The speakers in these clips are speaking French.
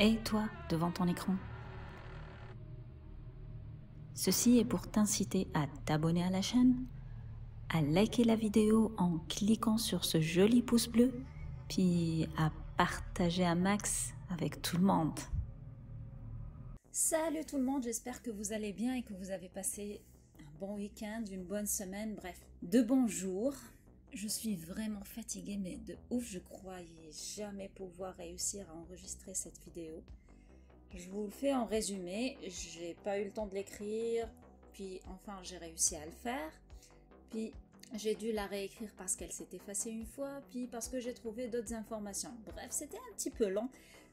Et toi, devant ton écran. Ceci est pour t'inciter à t'abonner à la chaîne, à liker la vidéo en cliquant sur ce joli pouce bleu, puis à partager un max avec tout le monde. Salut tout le monde, j'espère que vous allez bien et que vous avez passé un bon week-end, une bonne semaine, bref, de bons jours. Je suis vraiment fatiguée, mais de ouf, je croyais jamais pouvoir réussir à enregistrer cette vidéo. Je vous le fais en résumé, j'ai pas eu le temps de l'écrire, puis enfin j'ai réussi à le faire, puis j'ai dû la réécrire parce qu'elle s'est effacée une fois, puis parce que j'ai trouvé d'autres informations. Bref, c'était un petit peu long,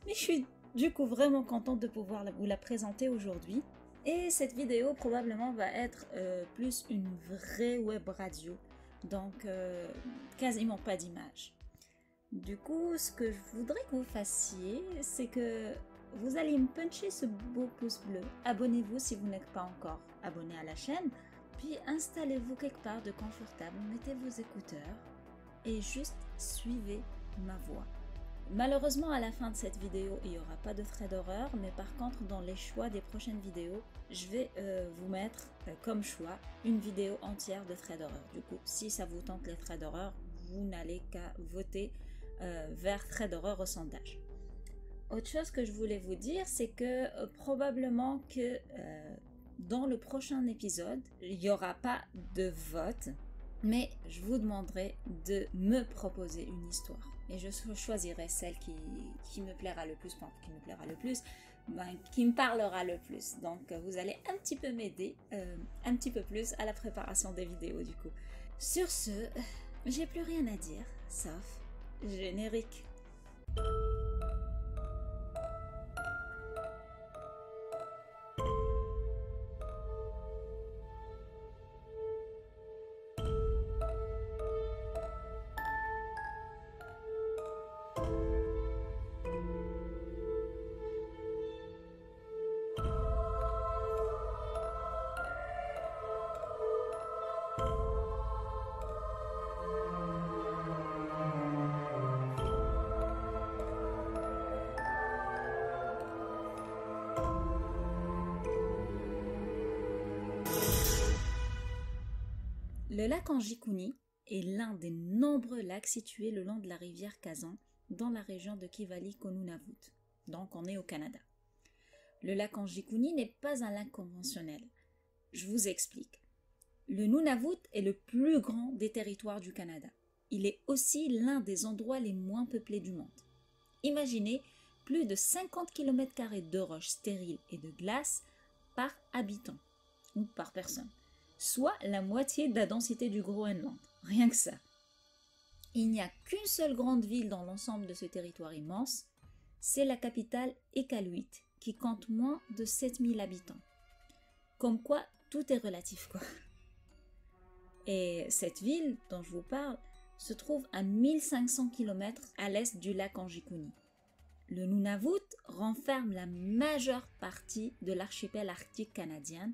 mais je suis du coup vraiment contente de pouvoir vous la présenter aujourd'hui. Et cette vidéo probablement va être plus une vraie web radio, donc quasiment pas d'image. Du coup, ce que je voudrais que vous fassiez, c'est que vous allez me puncher ce beau pouce bleu. Abonnez-vous si vous n'êtes pas encore abonné à la chaîne. Puis installez-vous quelque part de confortable, mettez vos écouteurs et juste suivez ma voix. Malheureusement, à la fin de cette vidéo, il n'y aura pas de thread d'horreur, mais par contre, dans les choix des prochaines vidéos, je vais vous mettre comme choix une vidéo entière de thread d'horreur. Du coup, si ça vous tente les thread d'horreur, vous n'allez qu'à voter vers thread d'horreur au sondage. Autre chose que je voulais vous dire, c'est que probablement que dans le prochain épisode, il n'y aura pas de vote, mais je vous demanderai de me proposer une histoire. Et je choisirai celle qui me plaira le plus, enfin, qui me plaira le plus, qui me parlera le plus. Donc vous allez un petit peu m'aider, un petit peu plus à la préparation des vidéos du coup. Sur ce, j'ai plus rien à dire, sauf générique. Le lac Anjikouni est l'un des nombreux lacs situés le long de la rivière Kazan dans la région de Kivalliq-Nunavut. Donc on est au Canada. Le lac Anjikouni n'est pas un lac conventionnel. Je vous explique. Le Nunavut est le plus grand des territoires du Canada. Il est aussi l'un des endroits les moins peuplés du monde. Imaginez plus de 50 km² de roches stériles et de glace par habitant ou par personne. Soit la moitié de la densité du Groenland, rien que ça. Il n'y a qu'une seule grande ville dans l'ensemble de ce territoire immense, c'est la capitale Iqaluit, qui compte moins de 7000 habitants. Comme quoi, tout est relatif, quoi. Et cette ville dont je vous parle se trouve à 1500 km à l'est du lac Anjikouni. Le Nunavut renferme la majeure partie de l'archipel arctique canadien,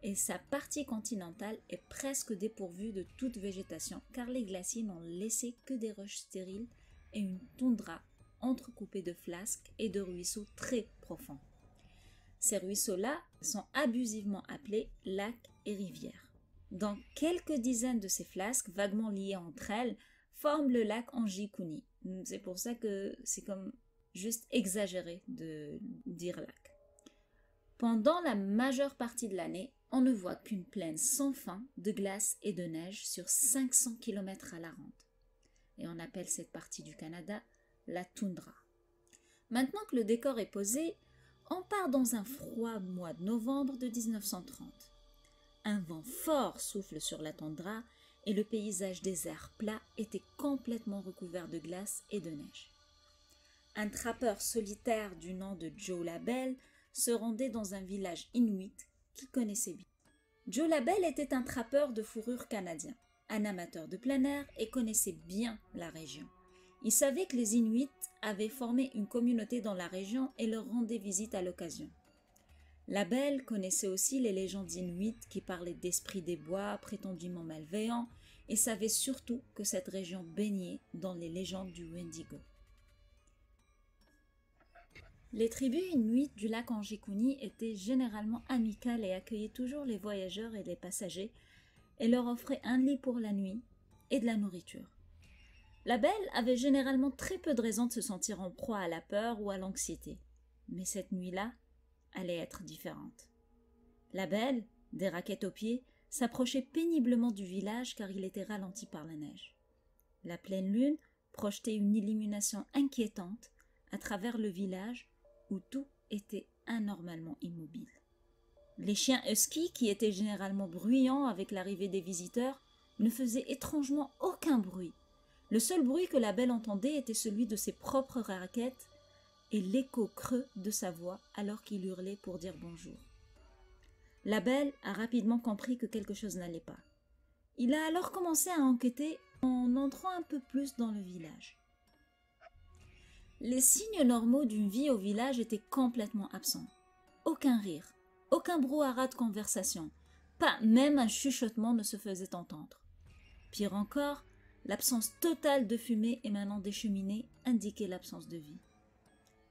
et sa partie continentale est presque dépourvue de toute végétation car les glaciers n'ont laissé que des roches stériles et une toundra entrecoupée de flasques et de ruisseaux très profonds. Ces ruisseaux-là sont abusivement appelés lacs et rivières. Donc quelques dizaines de ces flasques vaguement liées entre elles forment le lac Anjikouni. C'est pour ça que c'est comme juste exagéré de dire lac. Pendant la majeure partie de l'année, on ne voit qu'une plaine sans fin de glace et de neige sur 500 km à la ronde. Et on appelle cette partie du Canada la toundra. Maintenant que le décor est posé, on part dans un froid mois de novembre de 1930. Un vent fort souffle sur la toundra et le paysage désert plat était complètement recouvert de glace et de neige. Un trappeur solitaire du nom de Joe Labelle se rendait dans un village inuit qu'il connaissait bien. Joe Labelle était un trappeur de fourrure canadien, un amateur de plein air et connaissait bien la région. Il savait que les Inuits avaient formé une communauté dans la région et leur rendait visite à l'occasion. Labelle connaissait aussi les légendes inuites qui parlaient d'esprits des bois prétendument malveillants et savait surtout que cette région baignait dans les légendes du Wendigo. Les tribus inuites du lac Anjikouni étaient généralement amicales et accueillaient toujours les voyageurs et les passagers et leur offraient un lit pour la nuit et de la nourriture. La belle avait généralement très peu de raisons de se sentir en proie à la peur ou à l'anxiété. Mais cette nuit-là allait être différente. La belle, des raquettes aux pieds, s'approchait péniblement du village car il était ralenti par la neige. La pleine lune projetait une illumination inquiétante à travers le village où tout était anormalement immobile. Les chiens huskies, qui étaient généralement bruyants avec l'arrivée des visiteurs, ne faisaient étrangement aucun bruit. Le seul bruit que la belle entendait était celui de ses propres raquettes et l'écho creux de sa voix alors qu'il hurlait pour dire bonjour. La belle a rapidement compris que quelque chose n'allait pas. Il a alors commencé à enquêter en entrant un peu plus dans le village. Les signes normaux d'une vie au village étaient complètement absents. Aucun rire, aucun brouhaha de conversation, pas même un chuchotement ne se faisait entendre. Pire encore, l'absence totale de fumée émanant des cheminées indiquait l'absence de vie.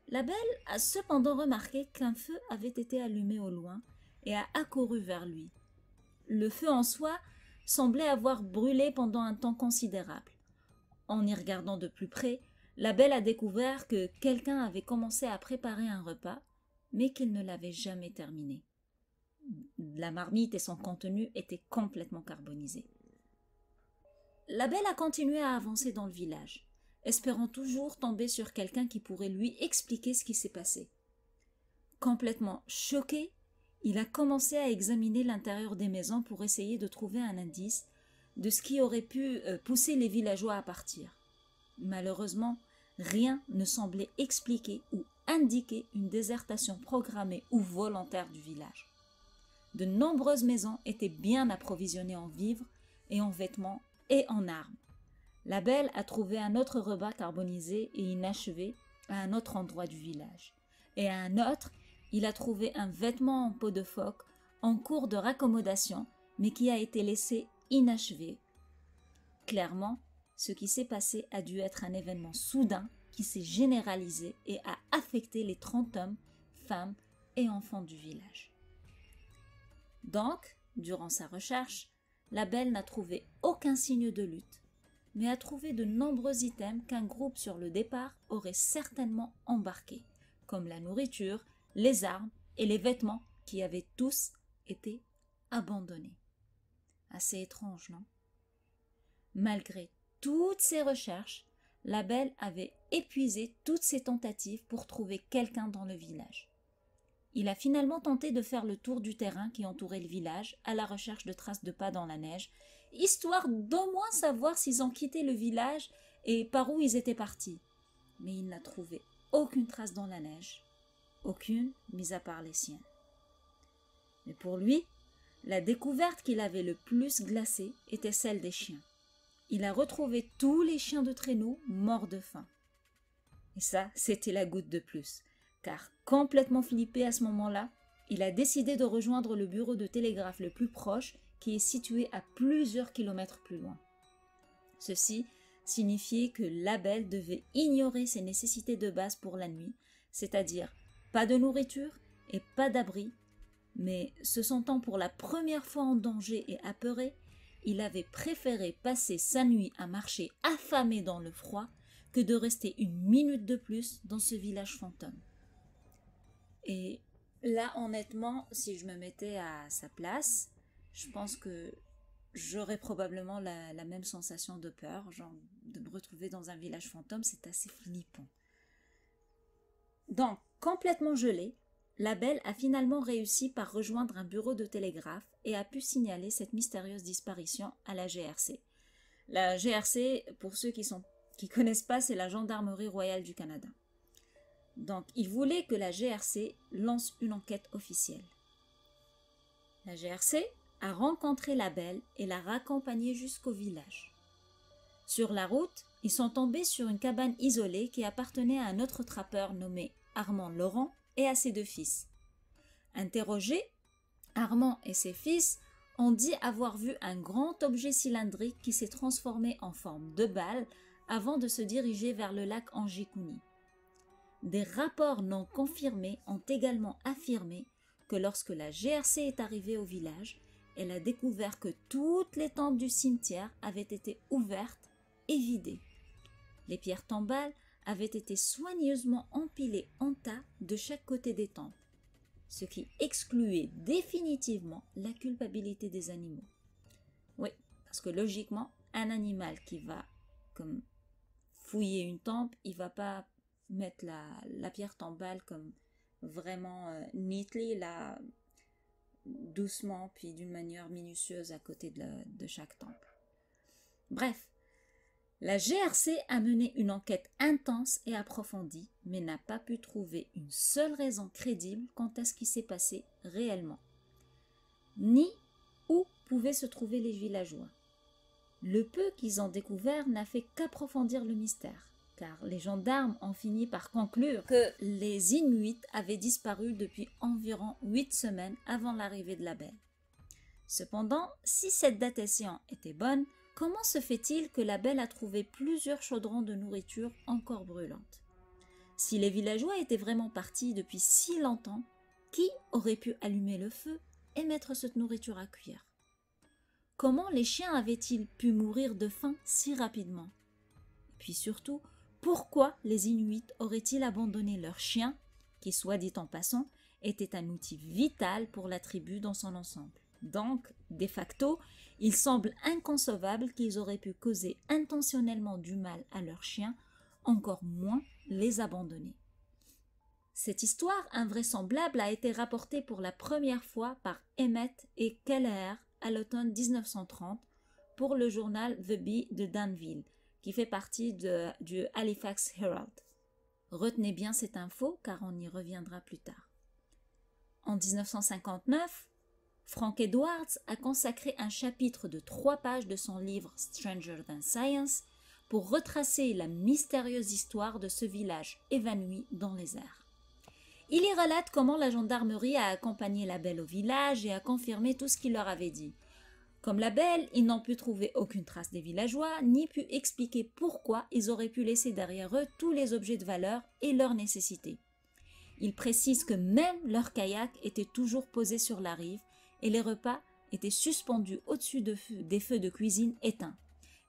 La belle a cependant remarqué qu'un feu avait été allumé au loin et a accouru vers lui. Le feu en soi semblait avoir brûlé pendant un temps considérable. En y regardant de plus près, la belle a découvert que quelqu'un avait commencé à préparer un repas, mais qu'il ne l'avait jamais terminé. La marmite et son contenu étaient complètement carbonisés. La belle a continué à avancer dans le village, espérant toujours tomber sur quelqu'un qui pourrait lui expliquer ce qui s'est passé. Complètement choqué, il a commencé à examiner l'intérieur des maisons pour essayer de trouver un indice de ce qui aurait pu pousser les villageois à partir. Malheureusement, rien ne semblait expliquer ou indiquer une désertation programmée ou volontaire du village. De nombreuses maisons étaient bien approvisionnées en vivres et en vêtements et en armes. La belle a trouvé un autre repas carbonisé et inachevé à un autre endroit du village. Et à un autre, il a trouvé un vêtement en peau de phoque en cours de raccommodation, mais qui a été laissé inachevé. Clairement, ce qui s'est passé a dû être un événement soudain qui s'est généralisé et a affecté les 30 hommes, femmes et enfants du village. Donc, durant sa recherche, la belle n'a trouvé aucun signe de lutte, mais a trouvé de nombreux items qu'un groupe sur le départ aurait certainement embarqués, comme la nourriture, les armes et les vêtements qui avaient tous été abandonnés. Assez étrange, non? Malgré toutes ses recherches, la belle avait épuisé toutes ses tentatives pour trouver quelqu'un dans le village. Il a finalement tenté de faire le tour du terrain qui entourait le village à la recherche de traces de pas dans la neige, histoire d'au moins savoir s'ils ont quitté le village et par où ils étaient partis. Mais il n'a trouvé aucune trace dans la neige, aucune mis à part les siennes. Mais pour lui, la découverte qu'il avait le plus glacée était celle des chiens. Il a retrouvé tous les chiens de traîneau morts de faim. Et ça, c'était la goutte de plus. Car, complètement flippé à ce moment-là, il a décidé de rejoindre le bureau de télégraphe le plus proche qui est situé à plusieurs kilomètres plus loin. Ceci signifiait que la belle devait ignorer ses nécessités de base pour la nuit, c'est-à-dire pas de nourriture et pas d'abri, mais se sentant pour la première fois en danger et apeuré, il avait préféré passer sa nuit à marcher affamé dans le froid que de rester une minute de plus dans ce village fantôme. Et là, honnêtement, si je me mettais à sa place, je pense que j'aurais probablement la même sensation de peur, genre de me retrouver dans un village fantôme, c'est assez flippant. Donc, complètement gelée, la belle a finalement réussi par rejoindre un bureau de télégraphe et a pu signaler cette mystérieuse disparition à la GRC. La GRC, pour ceux qui connaissent pas, c'est la Gendarmerie royale du Canada. Donc, il voulait que la GRC lance une enquête officielle. La GRC a rencontré la belle et l'a raccompagnée jusqu'au village. Sur la route, ils sont tombés sur une cabane isolée qui appartenait à un autre trappeur nommé Armand Laurent et à ses deux fils. Interrogés, Armand et ses fils ont dit avoir vu un grand objet cylindrique qui s'est transformé en forme de balle avant de se diriger vers le lac Anjikouni. des rapports non confirmés ont également affirmé que lorsque la GRC est arrivée au village, elle a découvert que toutes les tombes du cimetière avaient été ouvertes et vidées. Les pierres tombales avaient été soigneusement empilées en tas de chaque côté des tombes, ce qui excluait définitivement la culpabilité des animaux. Oui, parce que logiquement, un animal qui va comme fouiller une tombe, il ne va pas mettre la pierre tombale comme vraiment neatly, là, doucement, puis d'une manière minutieuse à côté de chaque tombe. Bref, la GRC a mené une enquête intense et approfondie, mais n'a pas pu trouver une seule raison crédible quant à ce qui s'est passé réellement, ni où pouvaient se trouver les villageois. Le peu qu'ils ont découvert n'a fait qu'approfondir le mystère, car les gendarmes ont fini par conclure que les Inuits avaient disparu depuis environ 8 semaines avant l'arrivée de la belle. Cependant, si cette datation était bonne, comment se fait-il que la belle a trouvé plusieurs chaudrons de nourriture encore brûlantes? Si les villageois étaient vraiment partis depuis si longtemps, qui aurait pu allumer le feu et mettre cette nourriture à cuire? Comment les chiens avaient-ils pu mourir de faim si rapidement? Et puis surtout, pourquoi les Inuits auraient-ils abandonné leurs chiens, qui, soit dit en passant, était un outil vital pour la tribu dans son ensemble? Donc, de facto, il semble inconcevable qu'ils auraient pu causer intentionnellement du mal à leurs chiens, encore moins les abandonner. Cette histoire invraisemblable a été rapportée pour la première fois par Emmett et Keller à l'automne 1930 pour le journal The Bee de Danville, qui fait partie du Halifax Herald. Retenez bien cette info car on y reviendra plus tard. En 1959, Frank Edwards a consacré un chapitre de 3 pages de son livre Stranger Than Science pour retracer la mystérieuse histoire de ce village évanoui dans les airs. Il y relate comment la gendarmerie a accompagné la belle au village et a confirmé tout ce qu'il leur avait dit. Comme la belle, ils n'ont pu trouver aucune trace des villageois, ni pu expliquer pourquoi ils auraient pu laisser derrière eux tous les objets de valeur et leurs nécessités. Il précise que même leur kayak était toujours posé sur la rive et les repas étaient suspendus au-dessus des feux de cuisine éteints,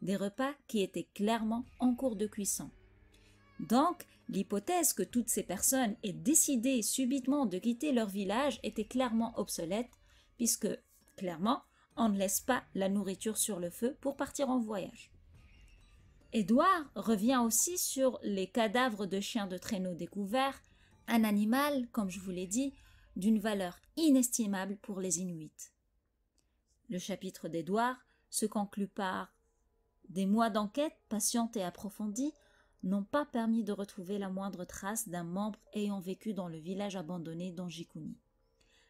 des repas qui étaient clairement en cours de cuisson. Donc, l'hypothèse que toutes ces personnes aient décidé subitement de quitter leur village était clairement obsolète, puisque, clairement, on ne laisse pas la nourriture sur le feu pour partir en voyage. Édouard revient aussi sur les cadavres de chiens de traîneau découverts, un animal, comme je vous l'ai dit, d'une valeur inestimable pour les Inuits. Le chapitre d'Édouard se conclut par « Des mois d'enquête patiente et approfondie n'ont pas permis de retrouver la moindre trace d'un membre ayant vécu dans le village abandonné d'Anjikouni.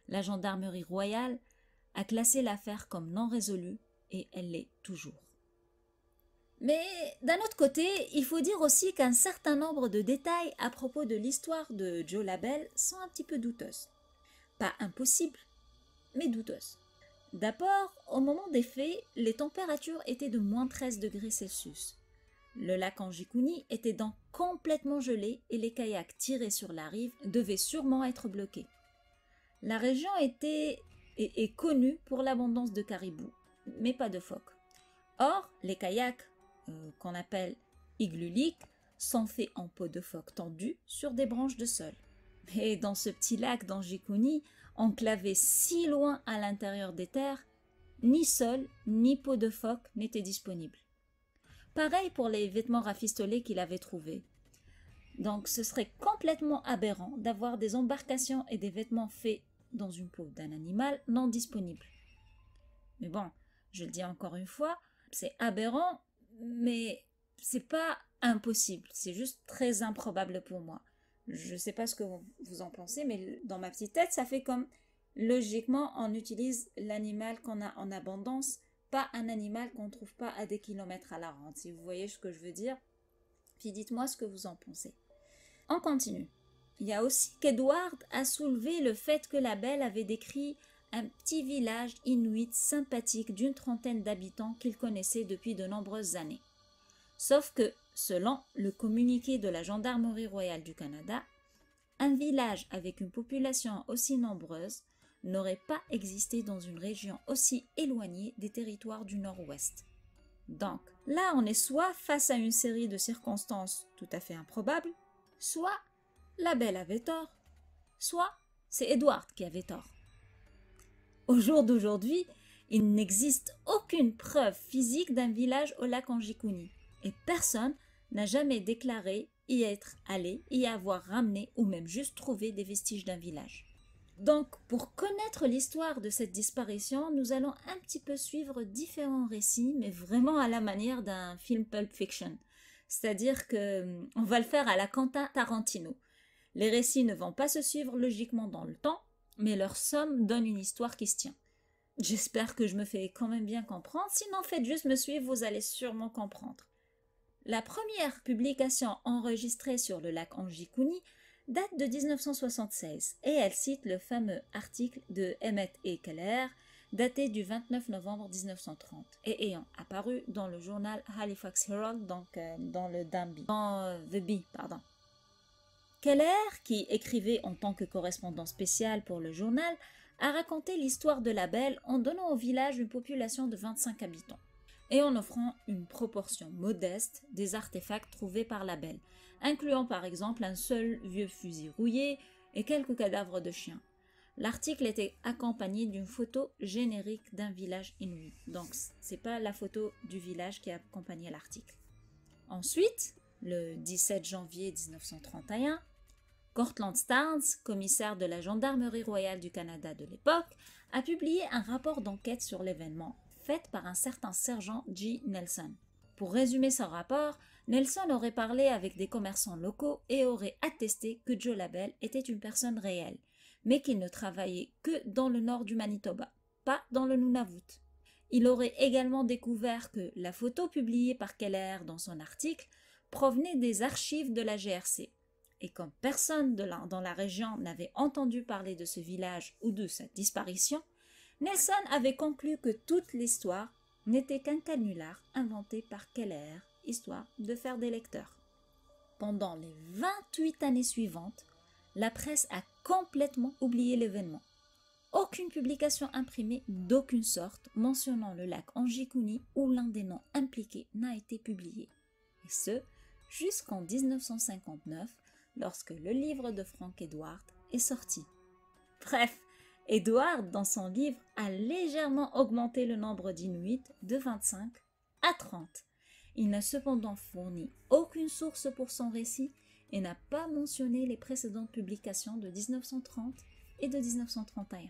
La gendarmerie royale a classé l'affaire comme non résolue et elle l'est toujours. » Mais d'un autre côté, il faut dire aussi qu'un certain nombre de détails à propos de l'histoire de Joe Labelle sont un petit peu douteuses. Pas impossibles, mais douteuses. D'abord, au moment des faits, les températures étaient de moins 13 degrés Celsius. Le lac Anjikouni était donc complètement gelé et les kayaks tirés sur la rive devaient sûrement être bloqués. La région est connue pour l'abondance de caribous, mais pas de phoques. Or, les kayaks, qu'on appelle igluliques, sont faits en peau de phoque tendue sur des branches de saule. Mais dans ce petit lac d'Anjikouni, enclavé si loin à l'intérieur des terres, ni sol ni peau de phoque n'étaient disponibles. Pareil pour les vêtements rafistolés qu'il avait trouvés. Donc ce serait complètement aberrant d'avoir des embarcations et des vêtements faits dans une peau d'un animal non disponible. Mais bon, je le dis encore une fois, c'est aberrant, mais c'est pas impossible, c'est juste très improbable pour moi. Je ne sais pas ce que vous en pensez, mais dans ma petite tête, ça fait comme logiquement on utilise l'animal qu'on a en abondance, pas un animal qu'on ne trouve pas à des kilomètres à la ronde, si vous voyez ce que je veux dire. Puis dites-moi ce que vous en pensez. On continue. Il y a aussi qu'Edward a soulevé le fait que la belle avait décrit un petit village inuit sympathique d'une 30aine d'habitants qu'il connaissait depuis de nombreuses années. Sauf que selon le communiqué de la Gendarmerie royale du Canada, un village avec une population aussi nombreuse n'aurait pas existé dans une région aussi éloignée des territoires du Nord-Ouest. Donc, là, on est soit face à une série de circonstances tout à fait improbables, soit la belle avait tort, soit c'est Edward qui avait tort. Au jour d'aujourd'hui, il n'existe aucune preuve physique d'un village au lac Anjikouni et personne n'a jamais déclaré y être allé, y avoir ramené ou même juste trouvé des vestiges d'un village. Donc, pour connaître l'histoire de cette disparition, nous allons un petit peu suivre différents récits, mais vraiment à la manière d'un film Pulp Fiction. C'est-à-dire qu'on va le faire à la Quentin Tarantino. Les récits ne vont pas se suivre logiquement dans le temps, mais leur somme donne une histoire qui se tient. J'espère que je me fais quand même bien comprendre, sinon faites juste me suivre, vous allez sûrement comprendre. La première publication enregistrée sur le lac Anjikouni date de 1976 et elle cite le fameux article de Emmett et Keller daté du 29 novembre 1930 et ayant apparu dans le journal Halifax Herald, donc dans le The Bee. Keller, qui écrivait en tant que correspondant spécial pour le journal, a raconté l'histoire de la belle en donnant au village une population de 25 habitants et en offrant une proportion modeste des artefacts trouvés par la belle, incluant par exemple un seul vieux fusil rouillé et quelques cadavres de chiens. L'article était accompagné d'une photo générique d'un village inuit, donc c'est pas la photo du village qui a accompagné l'article. Ensuite, le 17 janvier 1931, Cortlandt Starnes, commissaire de la Gendarmerie royale du Canada de l'époque, a publié un rapport d'enquête sur l'événement, fait par un certain sergent G. Nelson. Pour résumer son rapport, Nelson aurait parlé avec des commerçants locaux et aurait attesté que Joe Labelle était une personne réelle, mais qu'il ne travaillait que dans le nord du Manitoba, pas dans le Nunavut. Il aurait également découvert que la photo publiée par Keller dans son article provenait des archives de la GRC. Et comme personne dans la région n'avait entendu parler de ce village ou de sa disparition, Nelson avait conclu que toute l'histoire n'était qu'un canular inventé par Keller, histoire de faire des lecteurs. Pendant les 28 années suivantes, la presse a complètement oublié l'événement. Aucune publication imprimée d'aucune sorte mentionnant le lac Anjikouni ou l'un des noms impliqués n'a été publiée. Et ce, jusqu'en 1959, lorsque le livre de Frank Edward est sorti. Bref, Edward, dans son livre, a légèrement augmenté le nombre d'Inuits de 25 à 30. Il n'a cependant fourni aucune source pour son récit et n'a pas mentionné les précédentes publications de 1930 et de 1931.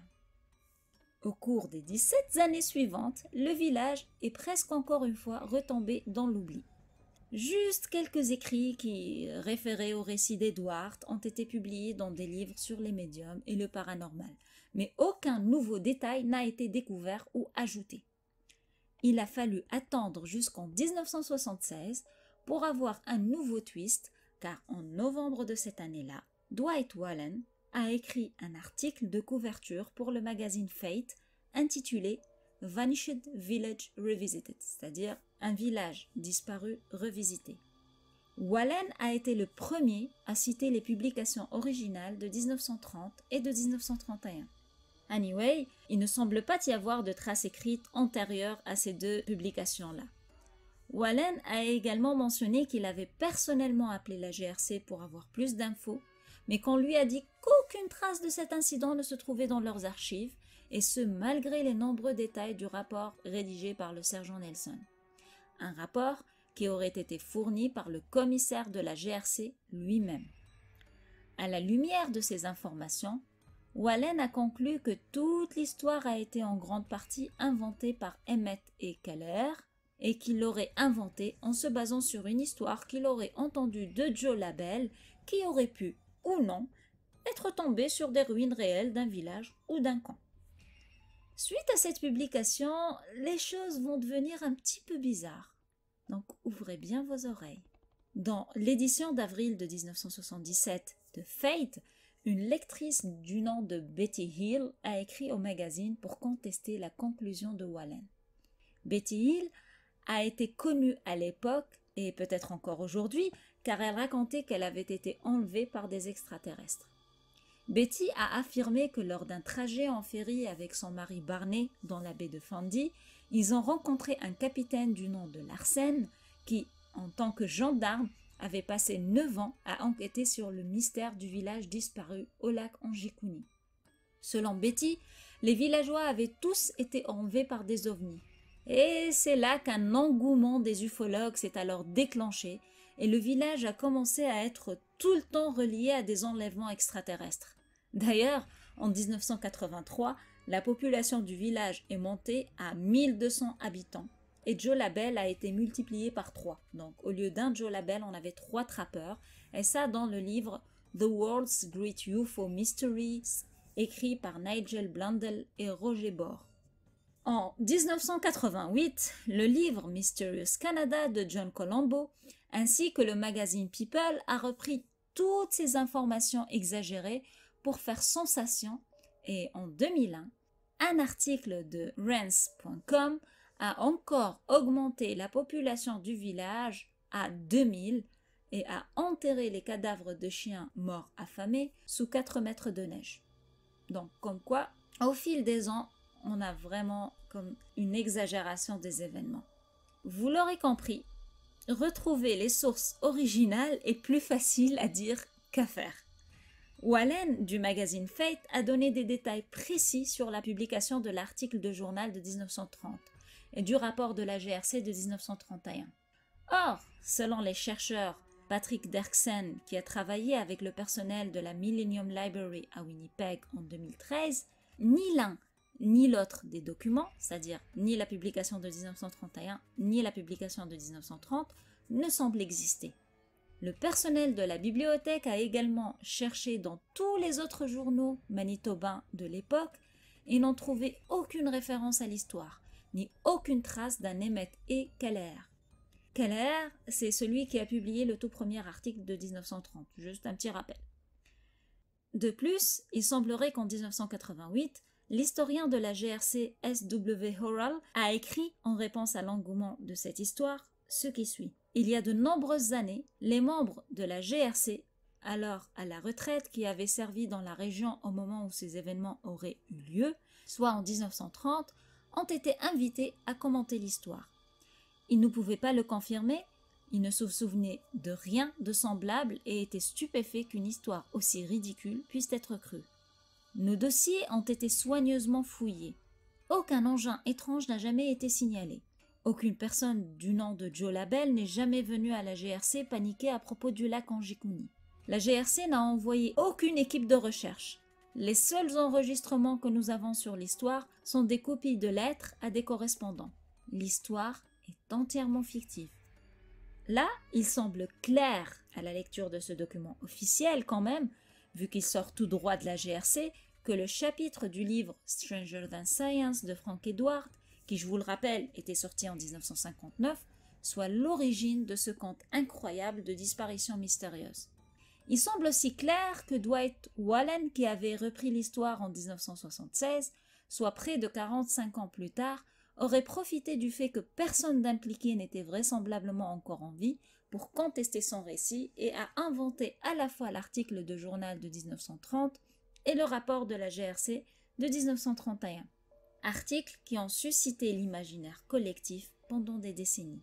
Au cours des 17 années suivantes, le village est presque encore une fois retombé dans l'oubli. Juste quelques écrits qui référaient au récit d'Edward ont été publiés dans des livres sur les médiums et le paranormal, mais aucun nouveau détail n'a été découvert ou ajouté. Il a fallu attendre jusqu'en 1976 pour avoir un nouveau twist, car en novembre de cette année-là, Dwight Wallen a écrit un article de couverture pour le magazine Fate intitulé Vanished Village Revisited, c'est-à-dire un village disparu revisité. Wallen a été le premier à citer les publications originales de 1930 et de 1931. Anyway, il ne semble pas y avoir de traces écrites antérieures à ces deux publications-là. Wallen a également mentionné qu'il avait personnellement appelé la GRC pour avoir plus d'infos, mais qu'on lui a dit qu'aucune trace de cet incident ne se trouvait dans leurs archives, et ce malgré les nombreux détails du rapport rédigé par le sergent Nelson. Un rapport qui aurait été fourni par le commissaire de la GRC lui-même. À la lumière de ces informations, Wallen a conclu que toute l'histoire a été en grande partie inventée par Emmett et Keller et qu'il l'aurait inventée en se basant sur une histoire qu'il aurait entendue de Joe Labelle qui aurait pu, ou non, être tombée sur des ruines réelles d'un village ou d'un camp. Suite à cette publication, les choses vont devenir un petit peu bizarres. Donc ouvrez bien vos oreilles. Dans l'édition d'avril de 1977 de Fate, une lectrice du nom de Betty Hill a écrit au magazine pour contester la conclusion de Wallen. Betty Hill a été connue à l'époque et peut-être encore aujourd'hui, car elle racontait qu'elle avait été enlevée par des extraterrestres. Betty a affirmé que lors d'un trajet en ferry avec son mari Barney dans la baie de Fundy, ils ont rencontré un capitaine du nom de Larsen qui, en tant que gendarme, avait passé 9 ans à enquêter sur le mystère du village disparu au lac Anjikouni. Selon Betty, les villageois avaient tous été enlevés par des ovnis. Et c'est là qu'un engouement des ufologues s'est alors déclenché et le village a commencé à être tout le temps relié à des enlèvements extraterrestres. D'ailleurs, en 1983, la population du village est montée à 1200 habitants et Joe Labelle a été multiplié par 3. Donc au lieu d'un Joe Labelle, on avait 3 trappeurs, et ça dans le livre The World's Great UFO Mysteries, écrit par Nigel Blundell et Roger Bohr. En 1988, le livre Mysterious Canada de John Colombo ainsi que le magazine People a repris toutes ces informations exagérées pour faire sensation, et en 2001, un article de Rense.com a encore augmenté la population du village à 2000 et a enterré les cadavres de chiens morts affamés sous 4 mètres de neige. Donc comme quoi, au fil des ans, on a vraiment comme une exagération des événements. Vous l'aurez compris, retrouver les sources originales est plus facile à dire qu'à faire. Wallen, du magazine Fate, a donné des détails précis sur la publication de l'article de journal de 1930 et du rapport de la GRC de 1931. Or, selon les chercheurs Patrick Derksen, qui a travaillé avec le personnel de la Millennium Library à Winnipeg en 2013, ni l'un ni l'autre des documents, c'est-à-dire ni la publication de 1931 ni la publication de 1930, ne semble exister. Le personnel de la bibliothèque a également cherché dans tous les autres journaux manitobains de l'époque et n'ont trouvé aucune référence à l'histoire, ni aucune trace d'un Emmett E. Keller. Keller, c'est celui qui a publié le tout premier article de 1930, juste un petit rappel. De plus, il semblerait qu'en 1988, l'historien de la GRC S.W. Horrell a écrit, en réponse à l'engouement de cette histoire, ce qui suit. Il y a de nombreuses années, les membres de la GRC, alors à la retraite, qui avaient servi dans la région au moment où ces événements auraient eu lieu, soit en 1930, ont été invités à commenter l'histoire. Ils ne pouvaient pas le confirmer, ils ne se souvenaient de rien de semblable et étaient stupéfaits qu'une histoire aussi ridicule puisse être crue. Nos dossiers ont été soigneusement fouillés. Aucun engin étrange n'a jamais été signalé. Aucune personne du nom de Joe Labelle n'est jamais venue à la GRC paniquer à propos du lac Anjikouni. La GRC n'a envoyé aucune équipe de recherche. Les seuls enregistrements que nous avons sur l'histoire sont des copies de lettres à des correspondants. L'histoire est entièrement fictive. Là, il semble clair à la lecture de ce document officiel quand même, vu qu'il sort tout droit de la GRC, que le chapitre du livre Stranger Than Science de Frank Edward, qui je vous le rappelle était sorti en 1959, soit l'origine de ce conte incroyable de disparition mystérieuse. Il semble aussi clair que Dwight Wallen, qui avait repris l'histoire en 1976, soit près de 45 ans plus tard, aurait profité du fait que personne d'impliqué n'était vraisemblablement encore en vie pour contester son récit et a inventé à la fois l'article de journal de 1930 et le rapport de la GRC de 1931. Articles qui ont suscité l'imaginaire collectif pendant des décennies.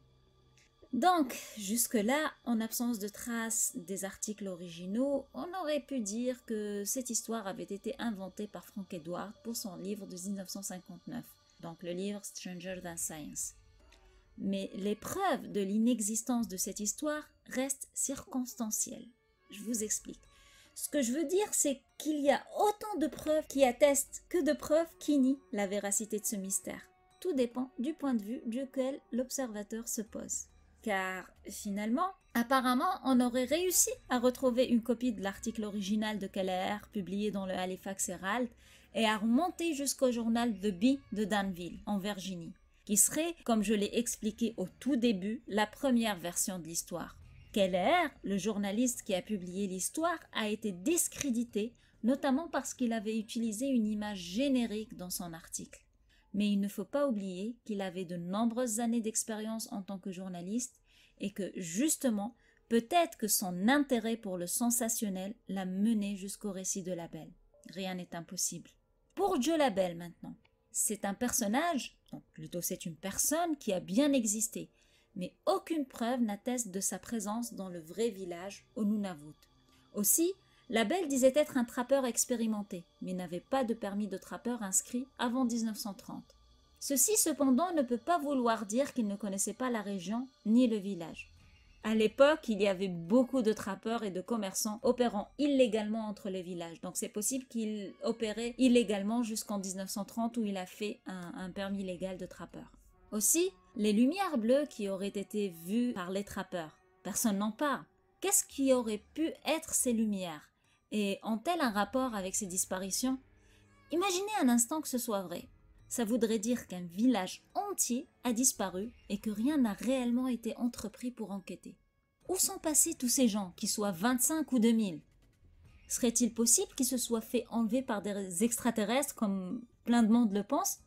Donc, jusque-là, en absence de traces des articles originaux, on aurait pu dire que cette histoire avait été inventée par Frank Edward pour son livre de 1959, donc le livre Stranger Than Science. Mais les preuves de l'inexistence de cette histoire restent circonstancielles. Je vous explique. Ce que je veux dire, c'est qu'il y a autant de preuves qui attestent que de preuves qui nient la véracité de ce mystère. Tout dépend du point de vue duquel l'observateur se pose. Car finalement, apparemment, on aurait réussi à retrouver une copie de l'article original de Keller publié dans le Halifax Herald et à remonter jusqu'au journal The Bee de Danville, en Virginie, qui serait, comme je l'ai expliqué au tout début, la première version de l'histoire. Keller, le journaliste qui a publié l'histoire, a été discrédité, notamment parce qu'il avait utilisé une image générique dans son article. Mais il ne faut pas oublier qu'il avait de nombreuses années d'expérience en tant que journaliste et que justement, peut-être que son intérêt pour le sensationnel l'a mené jusqu'au récit de la Belle. Rien n'est impossible. Pour Joe la Belle maintenant, c'est un personnage, donc plutôt c'est une personne qui a bien existé, mais aucune preuve n'atteste de sa présence dans le vrai village au Nunavut. Aussi, la Belle disait être un trappeur expérimenté, mais n'avait pas de permis de trappeur inscrit avant 1930. Ceci cependant ne peut pas vouloir dire qu'il ne connaissait pas la région ni le village. À l'époque, il y avait beaucoup de trappeurs et de commerçants opérant illégalement entre les villages. Donc c'est possible qu'il opérait illégalement jusqu'en 1930 où il a fait un permis légal de trappeur. Aussi, les lumières bleues qui auraient été vues par les trappeurs. Personne n'en parle. Qu'est-ce qui aurait pu être ces lumières? Et ont-elles un rapport avec ces disparitions? Imaginez un instant que ce soit vrai. Ça voudrait dire qu'un village entier a disparu et que rien n'a réellement été entrepris pour enquêter. Où sont passés tous ces gens, qu'ils soient 25 ou 2000? Serait-il possible qu'ils se soient fait enlever par des extraterrestres comme plein de monde le pense?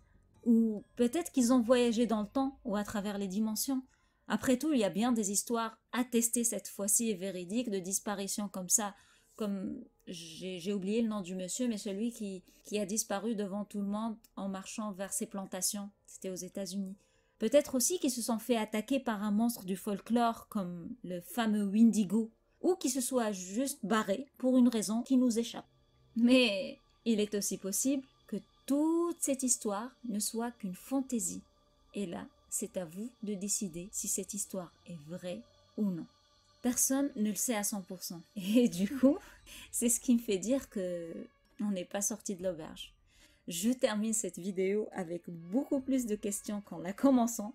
Ou peut-être qu'ils ont voyagé dans le temps ou à travers les dimensions? Après tout, il y a bien des histoires attestées cette fois-ci et véridiques de disparitions comme ça, comme j'ai oublié le nom du monsieur, mais celui qui a disparu devant tout le monde en marchant vers ses plantations. C'était aux États-Unis. Peut-être aussi qu'ils se sont fait attaquer par un monstre du folklore comme le fameux Wendigo, ou qu'ils se soient juste barrés pour une raison qui nous échappe. Mais il est aussi possible que toute cette histoire ne soit qu'une fantaisie. Et là, c'est à vous de décider si cette histoire est vraie ou non. Personne ne le sait à 100%. Et du coup, c'est ce qui me fait dire que on n'est pas sorti de l'auberge. Je termine cette vidéo avec beaucoup plus de questions qu'en la commençant.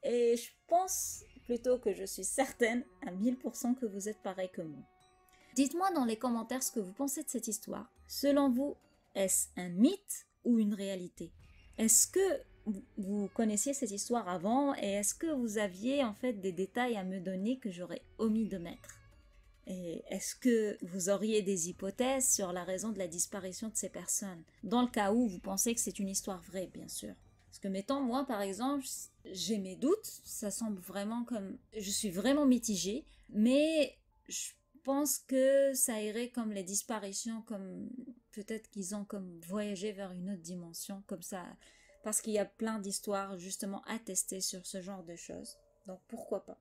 Et je pense plutôt que je suis certaine à 1000% que vous êtes pareil que moi. Dites-moi dans les commentaires ce que vous pensez de cette histoire. Selon vous, est-ce un mythe ou une réalité? Est-ce que vous connaissiez cette histoire avant et est-ce que vous aviez en fait des détails à me donner que j'aurais omis de mettre? Et est-ce que vous auriez des hypothèses sur la raison de la disparition de ces personnes? Dans le cas où vous pensez que c'est une histoire vraie, bien sûr. Parce que mettons, moi par exemple, j'ai mes doutes, ça semble vraiment comme... Je suis vraiment mitigée, mais je pense que ça irait comme les disparitions, comme peut-être qu'ils ont comme voyagé vers une autre dimension, comme ça... Parce qu'il y a plein d'histoires justement attestées sur ce genre de choses. Donc pourquoi pas.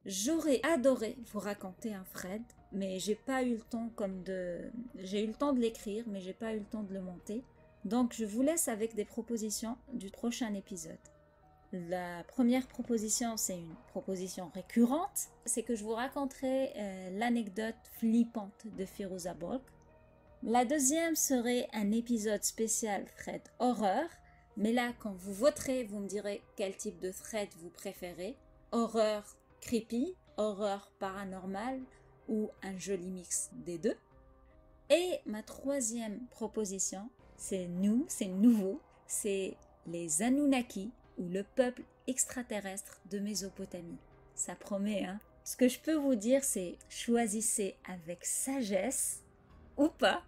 J'aurais adoré vous raconter un Fred, mais j'ai pas eu le temps J'ai eu le temps de l'écrire, mais j'ai pas eu le temps de le monter. Donc je vous laisse avec des propositions du prochain épisode. La première proposition, c'est une proposition récurrente. C'est que je vous raconterai l'anecdote flippante de Firouzah Balk. La deuxième serait un épisode spécial Fred horreur. Mais là, quand vous voterez, vous me direz quel type de thread vous préférez. Horreur creepy, horreur paranormale ou un joli mix des deux. Et ma troisième proposition, c'est nouveau, c'est les Anunnaki ou le peuple extraterrestre de Mésopotamie. Ça promet, hein? Ce que je peux vous dire, c'est choisissez avec sagesse ou pas.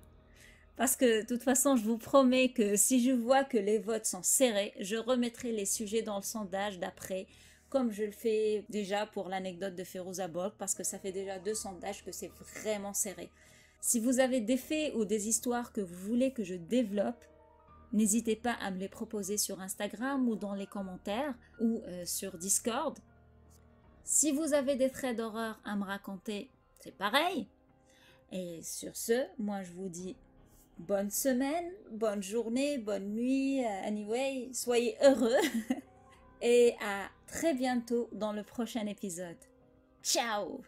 Parce que de toute façon, je vous promets que si je vois que les votes sont serrés, je remettrai les sujets dans le sondage d'après, comme je le fais déjà pour l'anecdote de Firouzah Balk, parce que ça fait déjà 2 sondages que c'est vraiment serré. Si vous avez des faits ou des histoires que vous voulez que je développe, n'hésitez pas à me les proposer sur Instagram ou dans les commentaires ou sur Discord. Si vous avez des traits d'horreur à me raconter, c'est pareil. Et sur ce, moi je vous dis... bonne semaine, bonne journée, bonne nuit, anyway, soyez heureux et à très bientôt dans le prochain épisode. Ciao!